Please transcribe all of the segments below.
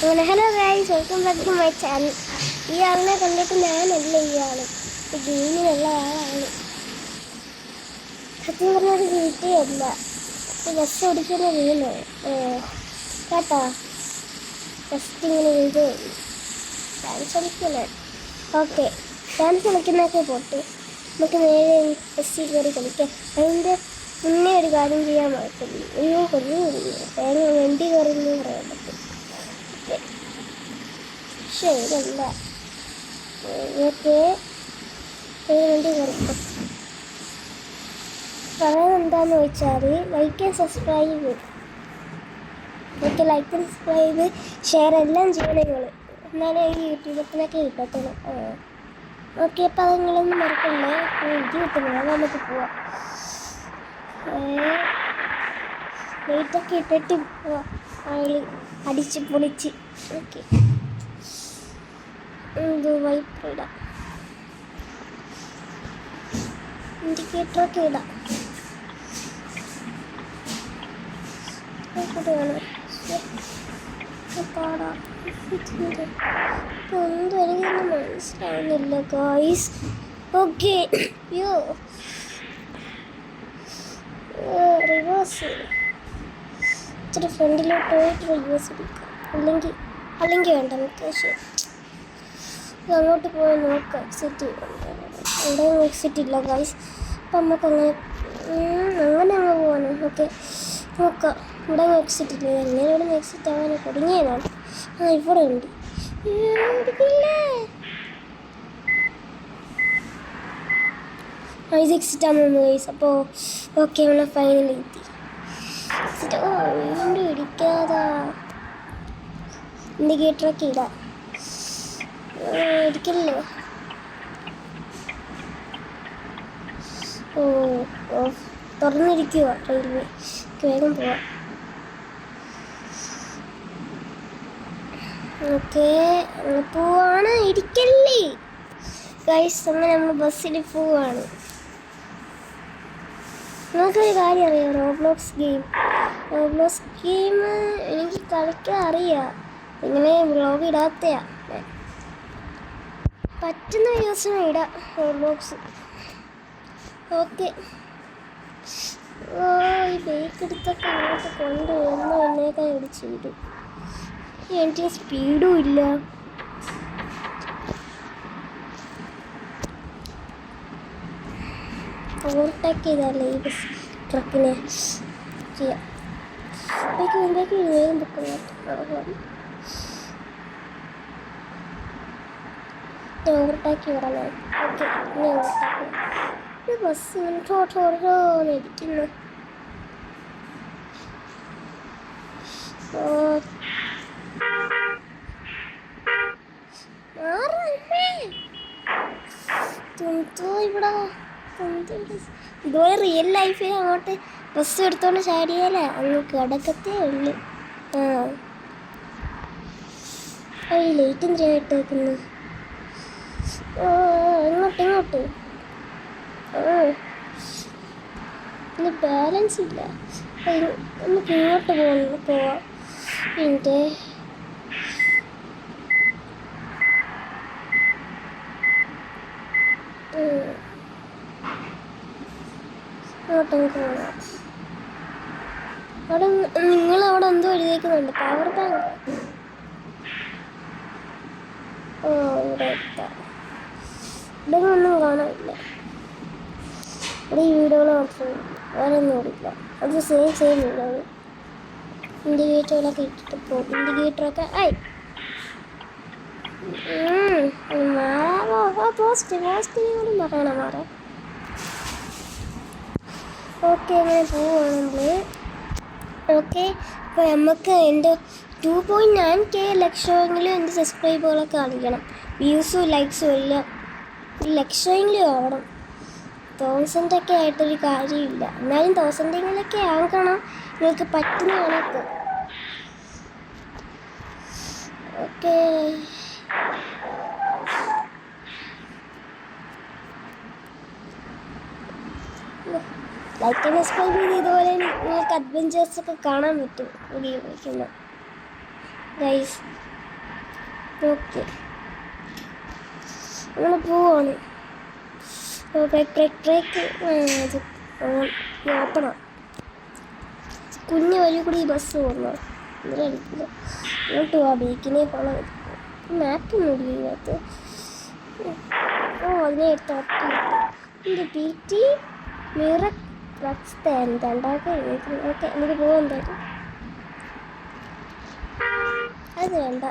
Hello guys, welcome back to my channel. ഈ ആളിനെ കണ്ടിട്ട് ഞാനല്ല ഈ ആള്, ഗെയിമിനുള്ള ആളാണ്. സത്യം പറഞ്ഞൊരു വീട്ടിയല്ല, ബസ് ഓടിക്കുന്ന വീണ് കേട്ടോ. ജസ്റ്റ് ഇങ്ങനെ വീട് ഡാൻസ് കളിക്കണേ. ഓക്കെ, ഡാൻസ് കളിക്കുന്നതൊക്കെ പോട്ട് നമുക്ക് നേരെ ബസ്സിൽ കയറി കളിക്കാം. അതിൻ്റെ മുന്നേ ഒരു കാര്യം ചെയ്യാൻ പറ്റില്ല. അയ്യോ കൊല്ലുന്നില്ല, തേങ്ങ വണ്ടി കയറുന്നു പറയാൻ പറ്റും. പക്ഷേ ഇതല്ല, ഓക്കെ വണ്ടി കയറിക്കും. പറയുന്നത് എന്താണെന്ന് വെച്ചാൽ like and subscribe, like and subscribe share എല്ലാം ചെയ്യണം നിങ്ങൾ, എന്നാലേ ഈ യൂട്യൂബത്തിനൊക്കെ കിട്ടത്തുള്ളൂ. ഓക്കെ, അപ്പം അത് നിങ്ങളൊന്നും മറക്കണ്ടേ. എനിക്ക് കിട്ടുന്നില്ല, അത് നമുക്ക് പോവാം. ലൈറ്റൊക്കെ ഇട്ടിട്ട് പോവാം, ആള് അടിച്ച് പൊളിച്ച്. ഓക്കെ, ഇത് വൈപ്പ് ഇടാം, ഇൻഡിക്കേറ്ററൊക്കെ ഇടാം. പാടാം, എന്തും എനിക്കൊന്നും മനസ്സിലാവുന്നില്ല ഗായ്സ്. ഓക്കെ, യോ റിവേഴ്സ് ഇച്ചിരി ഫ്രണ്ടിലോട്ട് പോയിട്ട് റിവേഴ്സ് എടുക്കാം. അല്ലെങ്കിൽ വേണ്ട, നമുക്ക് ശരി അങ്ങോട്ട് പോയി നോക്കാം. എക്സിറ്റ് ഇവിടെ എക്സിറ്റ് ഇല്ല ഗൈസ്, അപ്പം നമുക്കങ്ങനെ അങ്ങ് പോകാനോ. ഓക്കെ നോക്കാം, ഇവിടെ എക്സിറ്റ് ഇല്ല. എങ്ങനെ ഇവിടെ നിന്ന് എക്സിറ്റ് ആവാനോ തുടങ്ങിയതാണ്. ഇവിടെ ഉണ്ട്, ഇത് എക്സിറ്റ് ആണെന്ന് ഗൈസ്. അപ്പോൾ ഓക്കെ, നമ്മളെ ഫൈനൽ എത്തി. എക്സിറ്റ് വീണ്ടും ഇടിക്കാതാ, ഇൻഡിക്കേറ്ററൊക്കെ ഇടാം. ഇരിക്കല്ലോ. തുറന്നിരിക്കുക റെയിൽവേ, വേഗം പോവാം. ഓക്കെ, പോവാണ്. ഇരിക്കല്ലേ ഗൈസ്, അങ്ങനെ നമ്മൾ ബസ്സിൽ പോവാണ്. നിങ്ങൾക്കൊരു കാര്യം അറിയാം, റോബ്ലോക്സ് ഗെയിം എനിക്ക് കളിക്കാൻ അറിയാം. ഇങ്ങനെ വ്ളോഗ് ഇടാത്തയാ, പറ്റുന്ന ദിവസം ഇടാം റോബ്ലോക്സ്. ഓക്കെ, ഈ ബേക്ക് എടുത്തൊക്കെ അങ്ങോട്ട് കൊണ്ടുവന്ന് എന്നേക്കാ ഇടിച്ച് വിടും. എനിക്ക് സ്പീഡും ഇല്ല. ഓവർടേക്ക് ചെയ്താലേ ഈ ബസ് ട്രക്കിനെ ചെയ്യാം. മുമ്പേക്ക് വേഗം പൊക്കുന്നു. ഓവർടേക്ക് വിടണം. ഓക്കെ, ഇനി ഓവർടേക്ക്. ബസ് ഇരിക്കുന്നു. ഇവിടെ ഇതുപോലെ റിയൽ ലൈഫിൽ അങ്ങോട്ട് ബസ് എടുത്തോണ്ട് ചാടിയാലേ അങ്ങ് കിടക്കത്തേ ഉള്ളു. ഈ ലൈറ്റും ചെയ്യായിട്ട് വെക്കുന്നു. ഇങ്ങോട്ട് ഇനി ബാലൻസ് ഇല്ല, നമുക്ക് ഇങ്ങോട്ട് പോവാം. എൻ്റെ ഇങ്ങോട്ടങ്ങ് പോവാം. അവിടെ നിങ്ങളവിടെ എന്തോ എഴുതിയേക്കുന്നുണ്ട്, പവർ ബാങ്ക്. ഇവിടെ എത്താം. ഇവിടെ ഒന്നും കാണാനില്ല, ഇവിടെ ഈ വീടുകൾ മാത്രമേ, വേറെ ഒന്നും ഇല്ല. അത് സെയിം വീടുകൾ. ഇൻഡിക്കേറ്ററുകളൊക്കെ ഇട്ടിട്ട് പോകും. ഇൻഡിക്കേറ്ററൊക്കെ പോസ്റ്റിനോടും പറയണം മാറേ. ഓക്കെ, അങ്ങനെ പോവുകയാണെങ്കിൽ ഓക്കെ. അപ്പോൾ നമുക്ക് എൻ്റെ 2.9K ലക്ഷമെങ്കിലും എൻ്റെ സബ്സ്ക്രൈബുകളൊക്കെ കാണിക്കണം. വ്യൂസും ലൈക്സും എല്ലാം ലക്ഷമെങ്കിലും ആവണം. 1000 ആയിട്ടൊരു കാര്യമില്ല, എന്നാലും 1000 ആക്കണം നിങ്ങൾക്ക് പറ്റുന്ന കണക്ക്. ഓക്കെ, ലൈക്ക് ആൻഡ് സബ്സ്ക്രൈബ് ചെയ്ത് ഇതുപോലെ നിങ്ങൾക്ക് അഡ്വഞ്ചേഴ്സൊക്കെ കാണാൻ പറ്റും വീഡിയോ വയ്ക്കുന്ന ഗൈസ്. ഓക്കെ നമ്മൾ പോവാണ്. ബ്രേക്ക് ഇത് ഓപ്പണാ. കുഞ്ഞു വഴി കൂടി ഈ ബസ് പോകുന്നു. എന്തിനടിക്കില്ല ഇങ്ങോട്ട് പോവാ. ബേക്കിനെ ഫോളോ ചെയ്ത് മാപ്പൊന്നും ഇല്ല ഇതിനകത്ത്. അതിനെ എടുത്ത് ഇത് P T mirror flux stand ഉണ്ടാക്കാൻ. ഓക്കെ എനിക്ക് പോകാൻ എന്തായാലും. അത് വേണ്ട,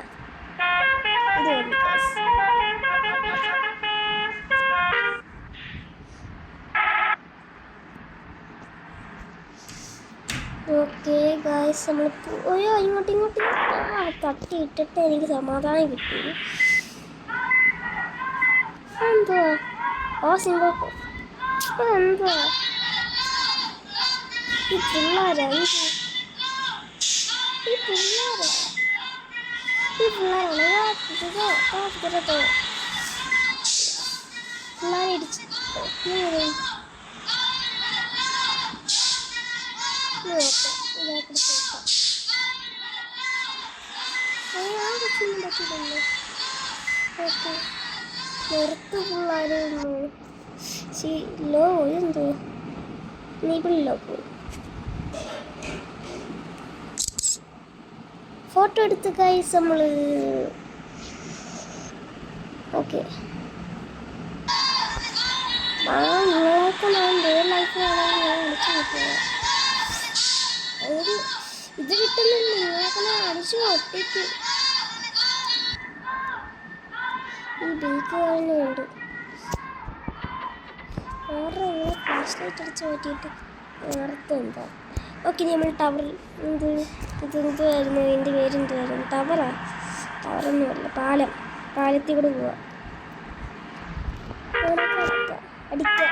ഇത് വേണ്ട. ഓക്കെ ഗായ്സ് നമ്മൾ പോയോ ഇങ്ങോട്ട് തട്ടി ഇട്ടിട്ട് എനിക്ക് സമാധാനം കിട്ടി. എന്തുവാ സിംഗിൾ എന്തുവാ ഈ പിള്ളേരാ പിള്ളേരടിച്ച് പറ്റില്ലല്ലോ. ഓക്കെ പുറത്ത് പിള്ളേരൊന്നു ലോ എന്തോ നീപ്പിളില്ലോ പോയി. ഫോട്ടോ എടുത്ത് ഗൈസ് നമ്മൾ. ഓക്കെ നിങ്ങളൊക്കെ ഞാൻ റിയൽ ലൈഫിലാണെങ്കിൽ ഞാൻ വിളിച്ചു കിട്ടുക. അതായത് ഇത് കിട്ടുന്നില്ല, നിങ്ങളൊക്കെ ഞാൻ അടിച്ചു ഒട്ടിക്ക്. ഈ ബേക്ക് കാണുന്നുണ്ട് വേറെ ഫ്ലാഷ് ലൈറ്റ് അടിച്ച് മാറ്റിയിട്ട് നേരത്തെ എന്താ. ഓക്കെ നമ്മൾ ടവർ ഇതെന്തുവായിരുന്നു, എൻ്റെ പേരെന്തുവായിരുന്നു? ടവറൊന്നുമല്ല, പാലത്തിൽ കൂടെ പോവാം. അടിക്കാം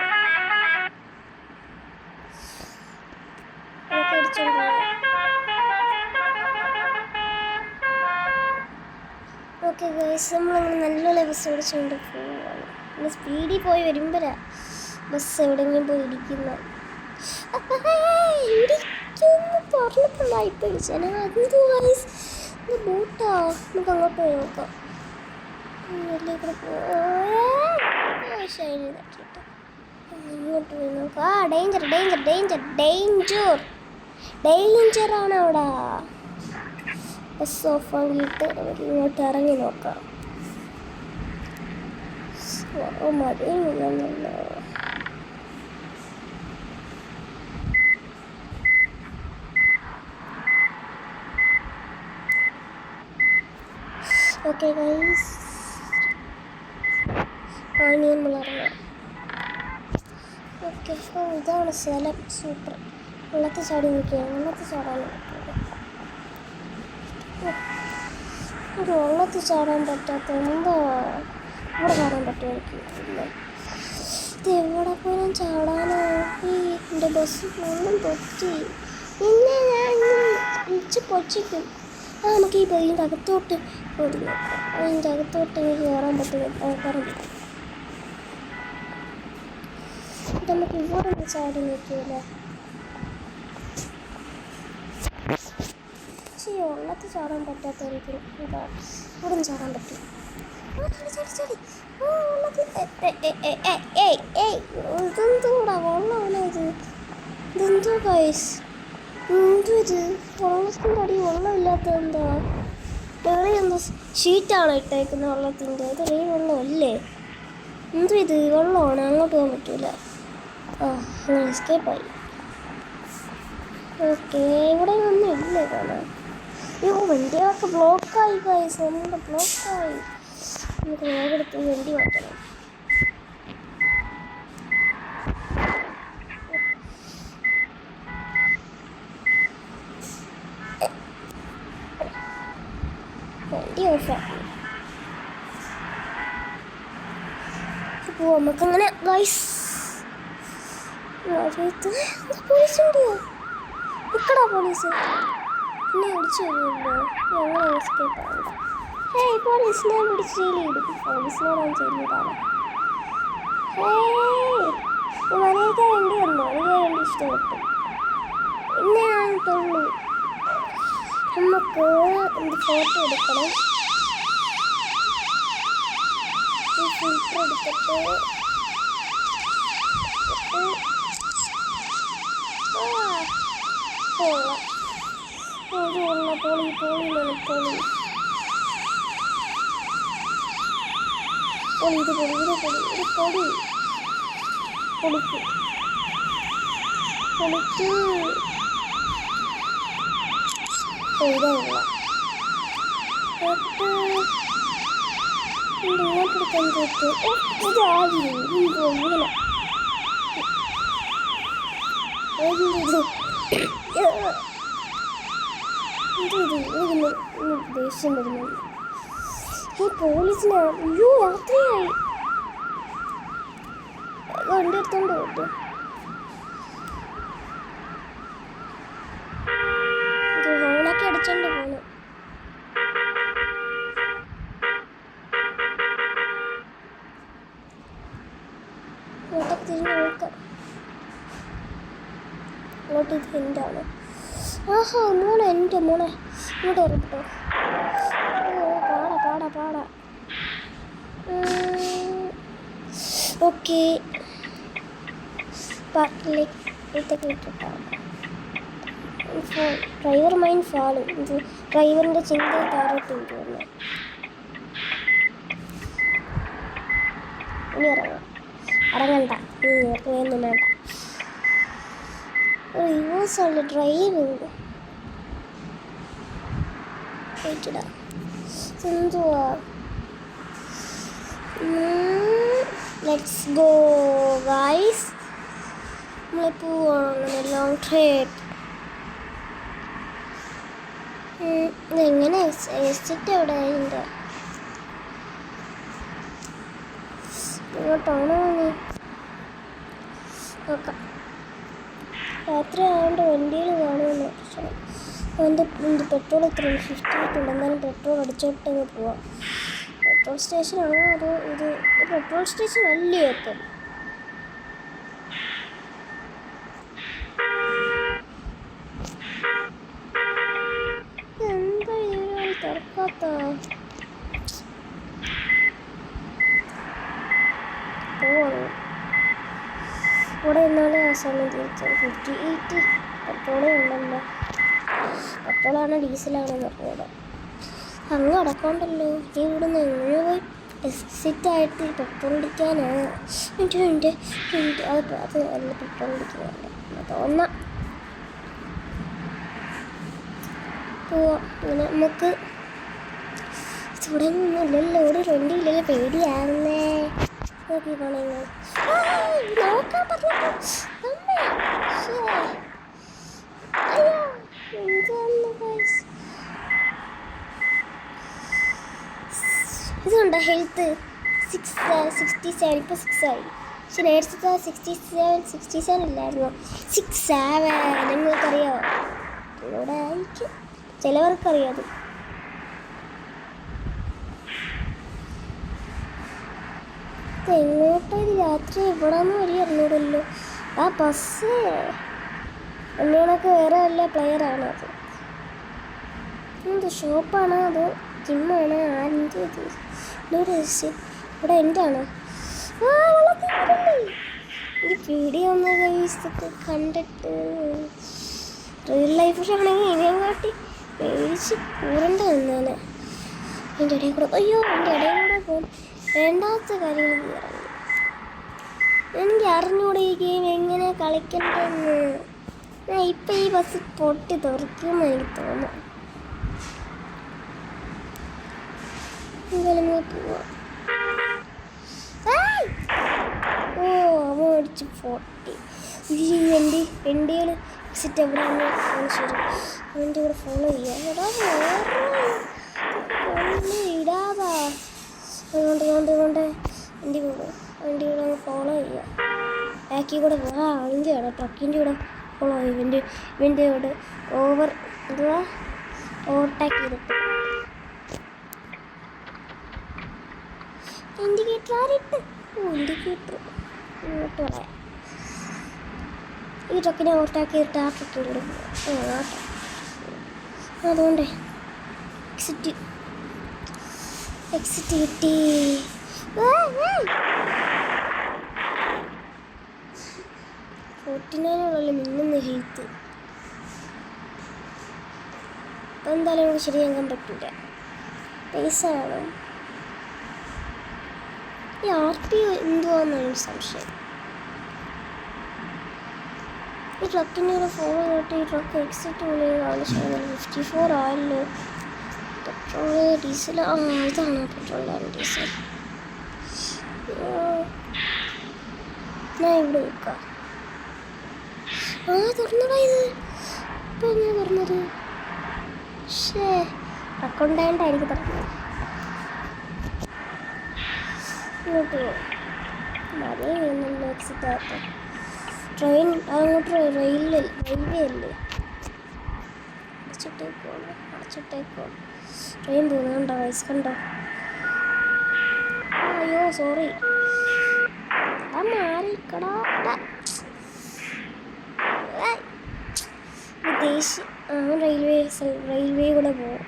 അടിച്ചോണ്ട് പോവാം. ഓക്കെ ഗൈസ് നമ്മളങ്ങനെ നല്ല ബസ് ഓടിച്ചുകൊണ്ട് പോവാണ്. നമ്മൾ സ്പീഡിൽ പോയി വരുമ്പോഴാണ് ബസ് എവിടെയെങ്കിലും പോയി ഇടിക്കുന്ന. പറഞ്ഞപ്പോഴായിപ്പോ ഇടിച്ചാൽ അതെന്ത് ഗൈസ് ബോട്ടാ. നമുക്ക് അങ്ങോട്ട് പോയി നോക്കാം. ഇങ്ങോട്ട് പോയി നോക്കാം. ഡേഞ്ചറാണ് അവിടെ. ബസ് ഓഫ് ആക്കിയിട്ട് ഇങ്ങോട്ട് ഇറങ്ങി നോക്കാം. മതിയൊന്നുമില്ല. ഓക്കെ ഗൈസ് ഇനി നമ്മൾ ഇറങ്ങാം. ഓക്കെ ഇതാണ് സ്ഥലം. സൂപ്പർ. വെള്ളത്തിൽ ചാടി നിൽക്കുകയാണ്. വെള്ളത്തിൽ ചാടാൻ ഒരു വെള്ളത്തിൽ ചാടാൻ പറ്റാത്ത എന്താ ഇവിടെ ചാടാൻ പറ്റുമായിരിക്കും. ഇത് എവിടെ പോലും ചാടാനോ? ഈ എൻ്റെ ബസ് ഒന്നും പൊട്ടി. പിന്നെ ഞാൻ ഇച്ച് പൊച്ചിക്കും. നമുക്ക് ഈ ഇതിൻ്റെ അകത്തോട്ട് പോയി നോക്കാം. അതിൻ്റെ അകത്തോട്ട് എനിക്ക് കയറാൻ പറ്റും. നമുക്ക് ഇവിടെ നിന്ന് ചാടി നോക്കിയല്ലേ. വെള്ളത്തിൽ ചാടാൻ പറ്റാത്തവർക്ക് ഇവിടെ നിന്ന് ചാടാൻ പറ്റും. ഇതെന്തോടാ വെള്ളമാണ് ഇത്? ഇതെന്തോ ഗൈസ് എന്തോ ഇത്? വെള്ളത്തിൻ്റെ അടി വെള്ളമില്ലാത്ത എന്താ? വേറെയെന്തോ ഷീറ്റാണ് ഇട്ടേക്കുന്നത് വെള്ളത്തിൻ്റെ. ഇത് റെയിൽ വെള്ളമല്ലേ? എന്തോ ഇത് വെള്ളമാണ്. അങ്ങോട്ട് പോകാൻ പറ്റൂല. അങ്ങനെ എസ്കേപ്പായി. ഓക്കെ ഇവിടെ ഒന്നും ഇല്ല കാണാൻ. വണ്ടികളൊക്കെ ബ്ലോക്കായി ഗൈസ്. നമ്മുടെ ബ്ലോക്കായി. നമുക്ക് വേഗെടുത്ത് വണ്ടി മാറ്റണം. വണ്ടി ഓഫാക്കി പോവാം നമുക്കങ്ങനെ ഗൈസ്. പോലീസ് ഓടിയോ? ഇക്കടാ പോലീസ് എന്നെ പിടിച്ചു വരുമല്ലോ. ഞങ്ങൾ എസ്കേപ്പ് ആവില്ല. ഹേയ് പോലീസിനെ പിടിച്ച് ജയിലിടും. പോലീസിനോട് ഞാൻ ജയിലിടാണ്. മലയൊക്കെ വേണ്ടി വന്നു. എനിക്ക് വേണ്ടി ഇഷ്ടപ്പെട്ടു. പിന്നെ ഞാൻ തൊള്ളു. നമുക്ക് എന്ത് ഫോട്ടോ എടുക്കണം. ഫിൽറ്റർ എടുത്തിട്ട് പോളി ഇത് പൊടി പൊളിക്ക് ഇങ്ങോട്ടെടുക്കാൻ കേട്ട് ഇതായിരുന്നു ഇങ്ങനെ ദേഷ്യം വരുന്നുണ്ട് ഈ പോലീസിനെ. അയ്യോ രാത്രിയായി. വണ്ടി എടുത്തോണ്ട് പോട്ടെ. ഹോണൊക്കെ അടിച്ചോണ്ട് പോണു. ഇങ്ങോട്ടൊക്കെ തിരിഞ്ഞ് നോക്കാം. ഇങ്ങോട്ട് ഇത് എന്താണ്? ആഹാ മോളെ, എൻ്റെ മോളെ ഇങ്ങോട്ട് ഇറങ്ങിട്ടോ. പാടാ ഓക്കെ. പാർക്കിലേക്ക് ഇട്ടിട്ടാ ഡ്രൈവർ മൈൻഡ് ഫാള്. ഇത് ഡ്രൈവറിൻ്റെ ചിന്ത താരോട്ട് കൊണ്ടുവന്നു. ഇനി ഇറങ്ങണ്ട പോയൊന്നും വേണ്ട. റിവേഴ്സാണ് ഡ്രൈവ്. എന്തുവാ? Let's go guys. നമ്മൾ പോവാണ് ലോങ് ട്രിപ്പ്. ഇതെങ്ങനെ എക്സിറ്റ് എവിടെ ഉണ്ട്? ഇങ്ങോട്ടാണോ? നോക്കാം. രാത്രി ആയതുകൊണ്ട് വണ്ടികൾ കാണുമെന്ന്. പക്ഷേ എന്ത് പെട്രോൾ ഇത്ര 50 ആയിട്ടുണ്ട്. എന്നാലും പെട്രോൾ അടിച്ചോട്ടങ്ങ് പോവാം. പെട്രോൾ സ്റ്റേഷനാണോ അതോ ഇത്? പെട്രോൾ സ്റ്റേഷൻ അല്ലേ അപ്പം? എന്താ ഇതിനൊരു തുറക്കാത്ത? പോവാണ് ഇവിടെ നിന്നാലേ ആ സമയം തിരിച്ചു. 58 പെട്രോളേ ഉണ്ടല്ലോ. പെട്രോളാണോ ഡീസലാണെന്ന് അറിഞ്ഞൂടാ. അങ്ങ് അടക്കമുണ്ടല്ലോ. ഇവിടുന്ന് എങ്ങനെ പോയി എക്സിറ്റായിട്ട് പെട്രോൾ അടിക്കാനാണ്? എൻ്റെ അത് അല്ല പെട്രോൾ അടിക്കാനല്ല തോന്നാം. പോവാം. ഇങ്ങനെ നമുക്ക് ഇവിടെ ഒന്നുമില്ലല്ലോ. ഒരു വണ്ടിയില്ലല്ലോ. പേടിയാണെന്നേ. നോക്കി പോണേന്ന് നോക്കാൻ പറഞ്ഞപ്പോ ഇതുണ്ടോ ഹെൽത്ത് 67. ഇപ്പോൾ 6 ആയി. പക്ഷെ നേരത്തെ 67 ഇല്ലായിരുന്നു. 67 നിങ്ങൾക്കറിയാമോ? ഇവിടെ ആയിരിക്കും, ചിലവർക്കറിയാം. എങ്ങോട്ടൊരു രാത്രി ഇവിടെ നിന്ന് വരിക അറിഞ്ഞൂടല്ലോ. ആ ബസ് അന്യണൊക്കെ വേറെ വല്ല പ്ലെയറാണ്. അത് എന്ത് ഷോപ്പാണോ അതോ ജിമ്മാണോ? ആരെന്ത് ഇവിടെ എൻ്റെ ആണോ? ഈ വീഡിയോ ഒന്ന് കഴിച്ചൊക്കെ കണ്ടിട്ട് റിയൽ ലൈഫിലാണെങ്കിൽ ഇതിനെ കാട്ടി പേടിച്ച് കൂറണ്ട വന്നാണ്. എൻ്റെ ഇടയിൽ കൂടെ പോകും. വേണ്ടാത്ത കാര്യങ്ങൾ ഇറങ്ങി. എനിക്ക് അറിഞ്ഞൂടെ ഈ ഗെയിം എങ്ങനെ കളിക്കണ്ടെന്ന്. ഞാൻ ഇപ്പം ഈ ബസ് പൊട്ടി തെറിക്കുമെന്ന് എനിക്ക് തോന്നുന്നു. എന്തായാലും പോവാം. ഓ അവ അടിച്ച് പൊട്ടി. വണ്ടികൾ എക്സിറ്റ് എവിടെയാണ്? ശരി, അവൻ്റെ കൂടെ ഫോളോ ചെയ്യാം. ഇടാതാ കൊണ്ട് വണ്ടി കൂടെ അങ്ങ് ഫോളോ ചെയ്യുക. ബാക്കിൽ കൂടെ വണ്ടിയാണ് ട്രക്കിൻ്റെ കൂടെ ഫോളോ ചെയ്യും. ഇവൻ്റെ കൂടെ ഓവർടേക്ക് ചെയ്തിട്ട് ഇൻഡിക്കേറ്റർ ആരിട്ട് ഇൻഡിക്കേറ്റർ ഇങ്ങോട്ട് പറയാം. ഈ ട്രക്കിനെ ഓവർടേക്ക് ചെയ്തിട്ട് ആ ട്രക്കിൻ്റെ കൂടെ പോകാം. അതുകൊണ്ട് എക്സിറ്റ് കിട്ടി. 49 മിന്നുന്ന ഹെൽത്ത്. അപ്പം എന്തായാലും നമുക്ക് ശരിയാക്കാൻ പറ്റില്ല. പൈസ വേണം. ഈ RP എന്തുവാന്നാണ് സംശയം. ഈ ട്രക്കിൻ്റെ കൂടെ ഫോളോ ചെയ്തിട്ട് ഈ ട്രക്ക് എക്സിറ്റ് പോലെ കാണിച്ചാൽ 54 ആയല്ലോ. പെട്രോള് ഡീസൽ ഇതാണ് പെട്രോളാണ് ഡീസൽ. ഞാൻ ഇവിടെ നിൽക്കാം. തുറന്നടാ ഇത്. ഇപ്പം എങ്ങനെ തുറന്നത്? പക്ഷേ ട്രക്കുണ്ടായിട്ടായിരിക്കും തുറന്നത്. ഇങ്ങോട്ട് മഴയൊന്നുമില്ല. എക്സിറ്റ് ആകത്ത ട്രെയിൻ അങ്ങോട്ട് റെയിൽവേ അല്ലേ? അടച്ചിട്ടേക്കോ ട്രെയിൻ പോകുന്നത് കണ്ടോ? വയസ്സ് കണ്ടോ? അയ്യോ സോറി. മാറിക്കടാ ദേശീയ റെയിൽവേ കൂടെ പോകും.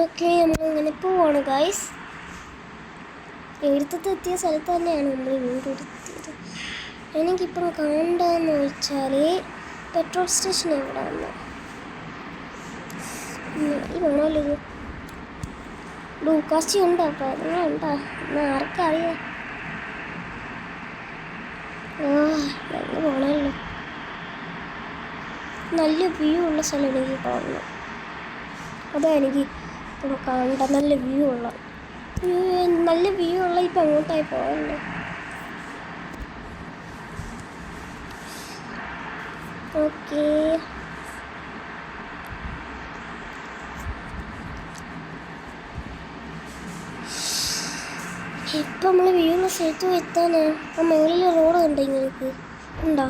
ഓക്കെ നമ്മളിങ്ങനെ പോവാണ് ഗൈസ്. എഴുത്തത്തെത്തിയ സ്ഥലത്ത് തന്നെയാണ് നമ്മൾ വീണ്ടും എത്തിയത്. എനിക്കിപ്പം കാണണ്ടെന്ന് വെച്ചാൽ പെട്രോൾ സ്റ്റേഷൻ എവിടെ വന്നു ഈ വേണമല്ലോ. ഇത് ഡൂക്കാച്ചി ഉണ്ടോ? അപ്പോൾ അതുങ്ങളുണ്ടോ എന്നാൽ ആർക്കറിയാം. നല്ല പോണല്ലോ. നല്ല വ്യൂ ഉള്ള സ്ഥലം എനിക്ക് കാണണം. അതാ എനിക്ക് ഇപ്പം കാണണ്ട. നല്ല വ്യൂ ഉള്ള ഇപ്പം അങ്ങോട്ടായി പോയല്ലോ. ഓക്കേ ഇപ്പം നമ്മൾ വ്യൂ ഉള്ള സ്ഥലത്ത് എത്താനാ. ആ മുകളിൽ റോഡ് കണ്ടോ? ഇങ്ങൾക്ക് ഉണ്ടോ?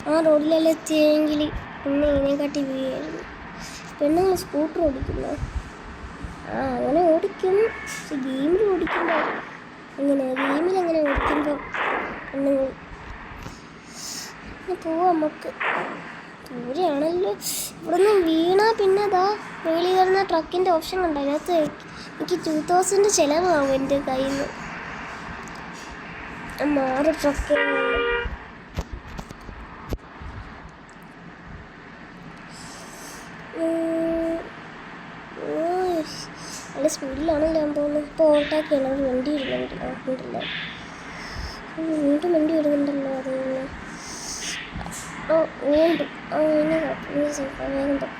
ആ റോഡിലെല്ലാം എത്തിയെങ്കിൽ പിന്നെ ഇതിനെക്കാട്ടി വ്യൂ ആയിരുന്നു. പെണ്ണുങ്ങൾ സ്കൂട്ടർ ഓടിക്കുന്നു. അങ്ങനെ ഓടിക്കും. പക്ഷെ ഗെയിമിൽ ഓടിക്കുമ്പോൾ ഗെയിമിൽ അങ്ങനെ ഓടിക്കുമ്പോൾ പെണ്ണുങ്ങൾ പോവാം. നമുക്ക് ദൂരെയാണല്ലോ. ഇവിടെ നിന്ന് വീണാൽ പിന്നെ അതാ മുകളിൽ വരുന്ന ട്രക്കിൻ്റെ ഓപ്ഷൻ കണ്ടോ? അതിനകത്ത് എനിക്ക് 2000 ചിലവാകും എൻ്റെ കയ്യിൽ നിന്ന്. 6 ട്രക്ക് നല്ല സ്പീഡിലാണല്ലോ ഞാൻ പോകുന്നത്. ഇപ്പോൾ ഓവർടേക്കാണ്. ഒരു വണ്ടി വരുന്നുണ്ടല്ലോ. വീണ്ടും വണ്ടി വരുന്നുണ്ടല്ലോ. അത് വീണ്ടും ഇനി വേഗം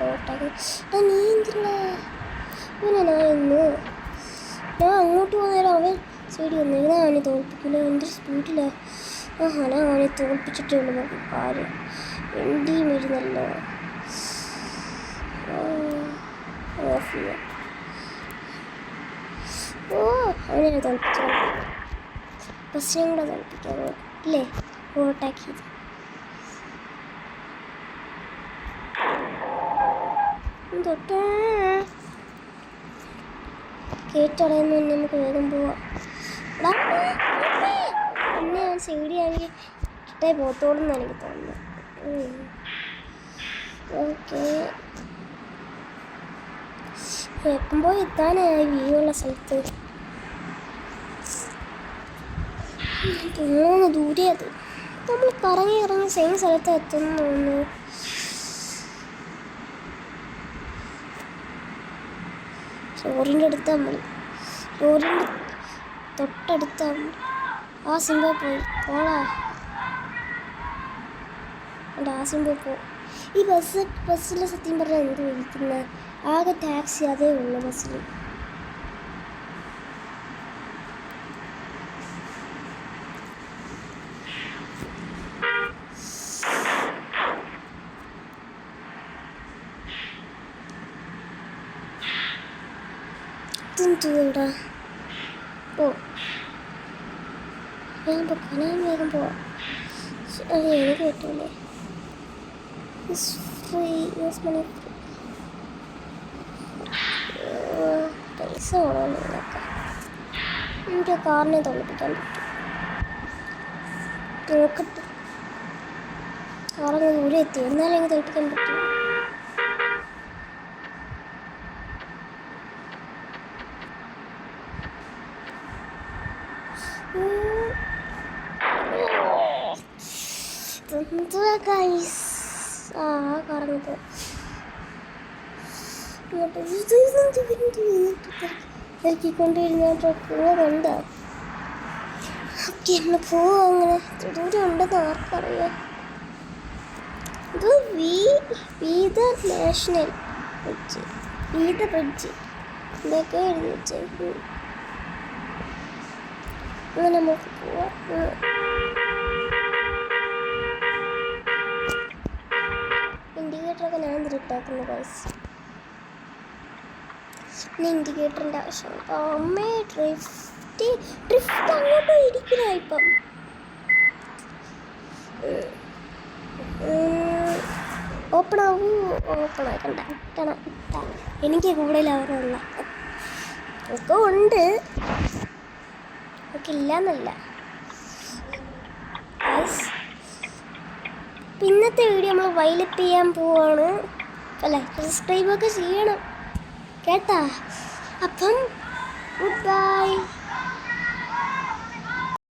ഓവർടേക്ക്. നീ എന്തിനാ ഞാൻ അങ്ങോട്ട് പോകുന്നേരം അവൻ സൈഡിൽ വന്നു. ഞാൻ അവനെ തോൽപ്പിക്കില്ല. എൻ്റെ സ്പീഡിലാണ്. ഞാൻ അവനെ തോൽപ്പിച്ചിട്ടേ ഉള്ളൂ. നമുക്ക് കാര്യം വണ്ടിയും വരുന്നല്ലോ. ഓഫ് ചെയ്യാം. അവനെ തോൽപ്പിക്കാൻ ബസ്സിനെ കൂടെ തോൽപ്പിക്കാൻ ഇല്ലേ? ഓവർടേക്ക് ചെയ്ത് തൊട്ട് കേട്ടടയുന്ന നമുക്ക് വേഗം പോവാം. പിന്നെ ഞാൻ സൈഡിയാണെങ്കിൽ ഇട്ടേ പോത്തോളെന്ന് എനിക്ക് തോന്നുന്നു. ഓക്കെ എപ്പം പോയി എത്താനായി വ്യൂ ഉള്ള സ്ഥലത്ത്? തോന്നുന്നു ദൂരെ. അത് നമ്മൾ കറങ്ങി സെയിം സ്ഥലത്ത് എത്തുന്നു തോന്നുന്നു. ലോറിൻ്റെ അടുത്താൽ മതി. ലോറിൻ്റെ തൊട്ടടുത്താൽ മതി. ആ സിംബൽ പോളാ. ആ സിംബൽ ഈ ബസ്സിൽ സത്യം പറഞ്ഞാൽ എന്ത് വിളിക്കുന്നത്? ആകെ ടാക്സി അതേ ഉള്ളൂ ബസ്സിൽ. ഇതെന്തുവാ? വേഗം പൊക്കാൻ വേഗം പോവാം. എനിക്ക് പറ്റൂലേ? പൈസ വേണം നിങ്ങളൊക്കെ. എനിക്ക് കാറിനെ തോന്നിപ്പിക്കാൻ പറ്റും. നോക്കട്ടെ. കാറങ്ങ് ദൂരെ എത്തി. എന്നാലും എനിക്ക് തോൽപ്പിക്കാൻ പറ്റും. പറഞ്ഞത്. ഇറക്കിക്കൊണ്ടിരുന്ന ട്രക്കിങ് കണ്ടോ? ഓക്കെ, നമ്മൾ പോവാം. അങ്ങനെ എത്ര ദൂരം ഉണ്ടെന്ന് ആർക്കറിയാം. ഇത് Bidar national bridge, Bidar bridge ഇതൊക്കെ എഴുതി വെച്ചേക്കും. അങ്ങനെ നമുക്ക് പോവാം. ഇൻഡിക്കേറ്ററൊക്കെ ഞാൻ തിരിട്ടാക്കുന്നു ഗൈസ്. ഇനി ഇൻഡിക്കേറ്ററിൻ്റെ ആവശ്യമുണ്ട്. അമ്മേ ഡ്രിഫ്റ്റ് അങ്ങോട്ടും ഇരിക്കുന്ന ഇപ്പം. ഓപ്പൺ ആക്കണ്ട ഇട്ടണം. എനിക്ക് കൂടുതൽ അവരുള്ള ഒക്കെ ഉണ്ട്, ഒക്കെ ഇല്ലയെന്നല്ല. ഇന്നത്തെ വീഡിയോ നമ്മൾ വൈലപ്പ് ചെയ്യാൻ പോവാണ്. അല്ല, സബ്സ്ക്രൈബൊക്കെ ചെയ്യണം കേട്ടാ. അപ്പം ഗുഡ് ബൈ.